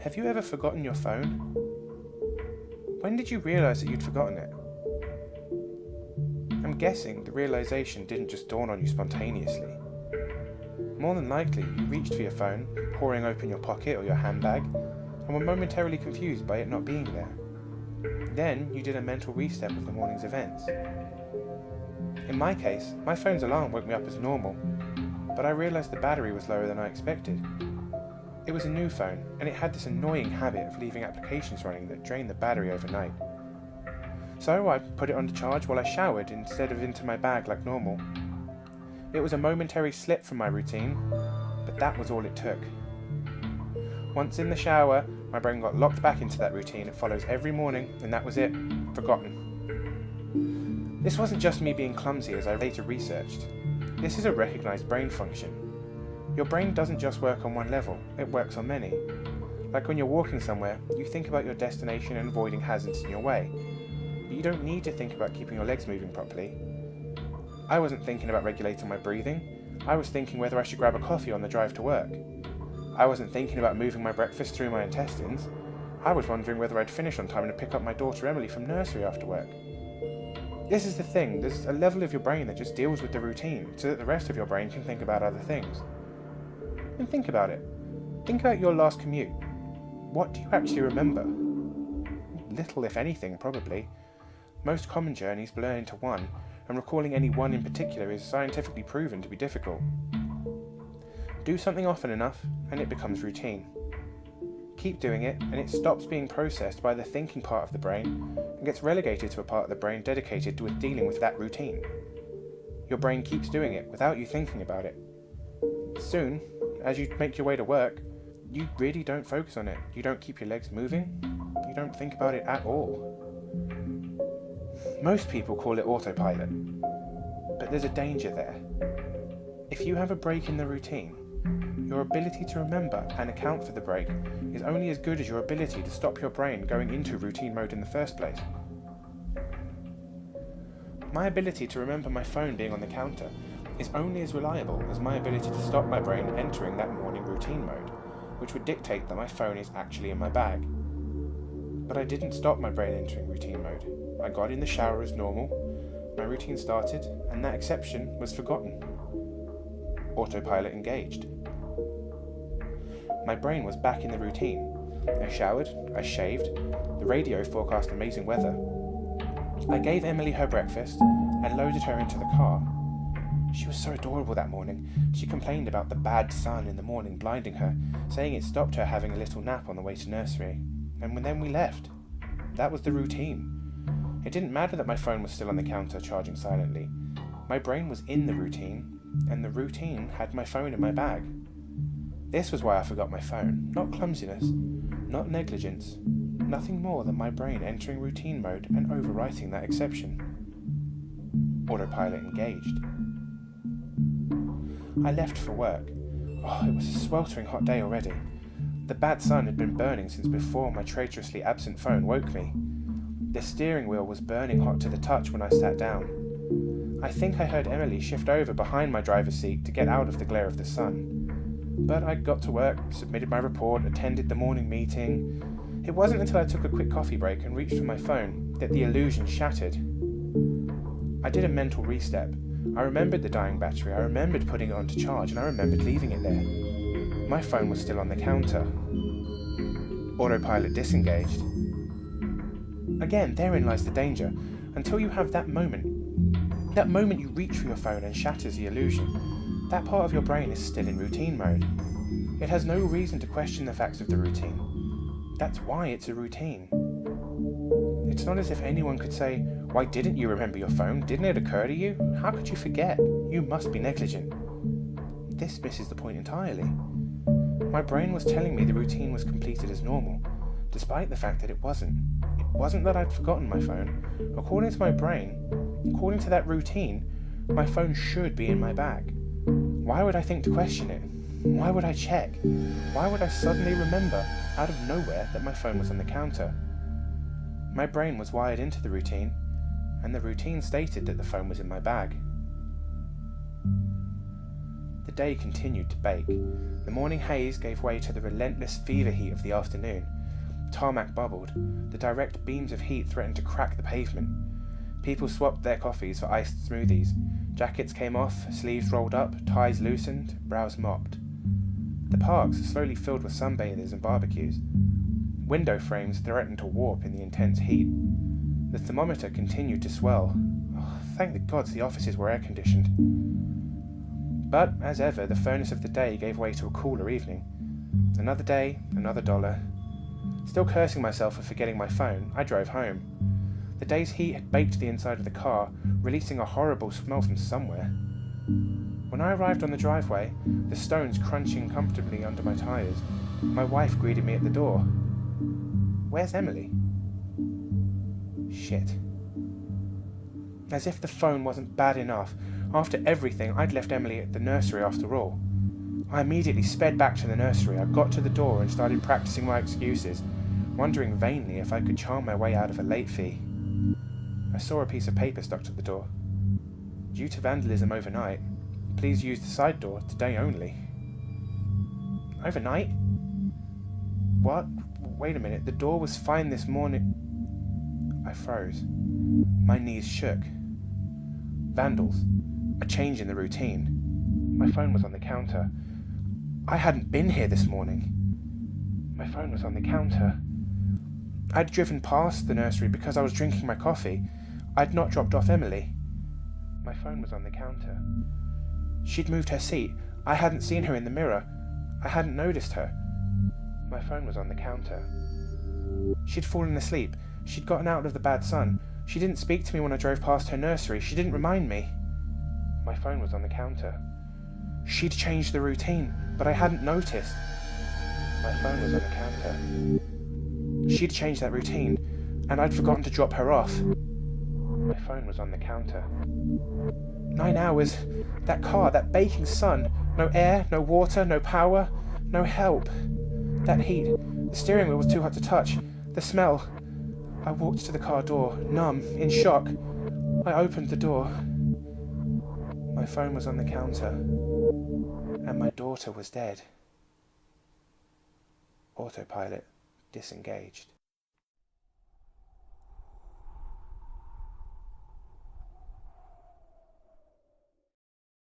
Have you ever forgotten your phone? When did you realise that you'd forgotten it? I'm guessing the realisation didn't just dawn on you spontaneously. More than likely, you reached for your phone, pouring open your pocket or your handbag, and were momentarily confused by it not being there. Then, you did a mental reset of the morning's events. In my case, my phone's alarm woke me up as normal, but I realised the battery was lower than I expected. It was a new phone, and it had this annoying habit of leaving applications running that drained the battery overnight. So I put it on charge while I showered instead of into my bag like normal. It was a momentary slip from my routine, but that was all it took. Once in the shower, my brain got locked back into that routine it follows every morning, and that was it, forgotten. This wasn't just me being clumsy, as I later researched. This is a recognised brain function. Your brain doesn't just work on one level, it works on many. Like when you're walking somewhere, you think about your destination and avoiding hazards in your way. But you don't need to think about keeping your legs moving properly. I wasn't thinking about regulating my breathing, I was thinking whether I should grab a coffee on the drive to work. I wasn't thinking about moving my breakfast through my intestines, I was wondering whether I'd finish on time to pick up my daughter Emily from nursery after work. This is the thing, there's a level of your brain that just deals with the routine, so that the rest of your brain can think about other things. And think about it. Think about your last commute. What do you actually remember? Little, if anything, probably. Most common journeys blur into one, and recalling any one in particular is scientifically proven to be difficult. Do something often enough, and it becomes routine. Keep doing it, and it stops being processed by the thinking part of the brain, and gets relegated to a part of the brain dedicated to dealing with that routine. Your brain keeps doing it without you thinking about it. Soon, as you make your way to work, you really don't focus on it. You don't keep your legs moving. You don't think about it at all. Most people call it autopilot, but there's a danger there. If you have a break in the routine, your ability to remember and account for the break is only as good as your ability to stop your brain going into routine mode in the first place. My ability to remember my phone being on the counter is only as reliable as my ability to stop my brain entering that morning routine mode, which would dictate that my phone is actually in my bag. But I didn't stop my brain entering routine mode. I got in the shower as normal, my routine started, and that exception was forgotten. Autopilot engaged. My brain was back in the routine. I showered, I shaved, the radio forecast amazing weather. I gave Emily her breakfast and loaded her into the car. She was so adorable that morning. She complained about the bad sun in the morning blinding her, saying it stopped her having a little nap on the way to nursery. And then we left. That was the routine. It didn't matter that my phone was still on the counter charging silently. My brain was in the routine, and the routine had my phone in my bag. This was why I forgot my phone. Not clumsiness, not negligence, nothing more than my brain entering routine mode and overwriting that exception. Autopilot engaged. I left for work. Oh, it was a sweltering hot day already. The bad sun had been burning since before my traitorously absent phone woke me. The steering wheel was burning hot to the touch when I sat down. I think I heard Emily shift over behind my driver's seat to get out of the glare of the sun. But I got to work, submitted my report, attended the morning meeting. It wasn't until I took a quick coffee break and reached for my phone that the illusion shattered. I did a mental re-step. I remembered the dying battery, I remembered putting it onto charge, and I remembered leaving it there. My phone was still on the counter. Autopilot disengaged. Again, therein lies the danger. Until you have that moment you reach for your phone and shatters the illusion, that part of your brain is still in routine mode. It has no reason to question the facts of the routine. That's why it's a routine. It's not as if anyone could say, "Why didn't you remember your phone? Didn't it occur to you? How could you forget? You must be negligent." This misses the point entirely. My brain was telling me the routine was completed as normal, despite the fact that it wasn't. It wasn't that I'd forgotten my phone. According to my brain, according to that routine, my phone should be in my bag. Why would I think to question it? Why would I check? Why would I suddenly remember, out of nowhere, that my phone was on the counter? My brain was wired into the routine, and the routine stated that the phone was in my bag. The day continued to bake. The morning haze gave way to the relentless fever heat of the afternoon. Tarmac bubbled. The direct beams of heat threatened to crack the pavement. People swapped their coffees for iced smoothies. Jackets came off, sleeves rolled up, ties loosened, brows mopped. The parks slowly filled with sunbathers and barbecues. Window frames threatened to warp in the intense heat. The thermometer continued to swell. Oh, thank the gods the offices were air-conditioned. But, as ever, the furnace of the day gave way to a cooler evening. Another day, another $1. Still cursing myself for forgetting my phone, I drove home. The day's heat had baked the inside of the car, releasing a horrible smell from somewhere. When I arrived on the driveway, the stones crunching comfortably under my tyres, my wife greeted me at the door. "Where's Emily?" Shit. As if the phone wasn't bad enough, after everything, I'd left Emily at the nursery after all. I immediately sped back to the nursery. I got to the door and started practicing my excuses, wondering vainly if I could charm my way out of a late fee. I saw a piece of paper stuck to the door. Due to vandalism overnight, please use the side door today only. Overnight? What? Wait a minute, the door was fine this morning. I froze. My knees shook. Vandals. A change in the routine. My phone was on the counter. I hadn't been here this morning. My phone was on the counter. I'd driven past the nursery because I was drinking my coffee. I'd not dropped off Emily. My phone was on the counter. She'd moved her seat. I hadn't seen her in the mirror. I hadn't noticed her. My phone was on the counter. She'd fallen asleep. She'd gotten out of the bad sun. She didn't speak to me when I drove past her nursery. She didn't remind me. My phone was on the counter. She'd changed the routine, but I hadn't noticed. My phone was on the counter. She'd changed that routine, and I'd forgotten to drop her off. My phone was on the counter. 9 hours. That car, that baking sun. No air, no water, no power, no help. That heat. The steering wheel was too hot to touch. The smell. I walked to the car door, numb, in shock. I opened the door. My phone was on the counter, and my daughter was dead. Autopilot disengaged.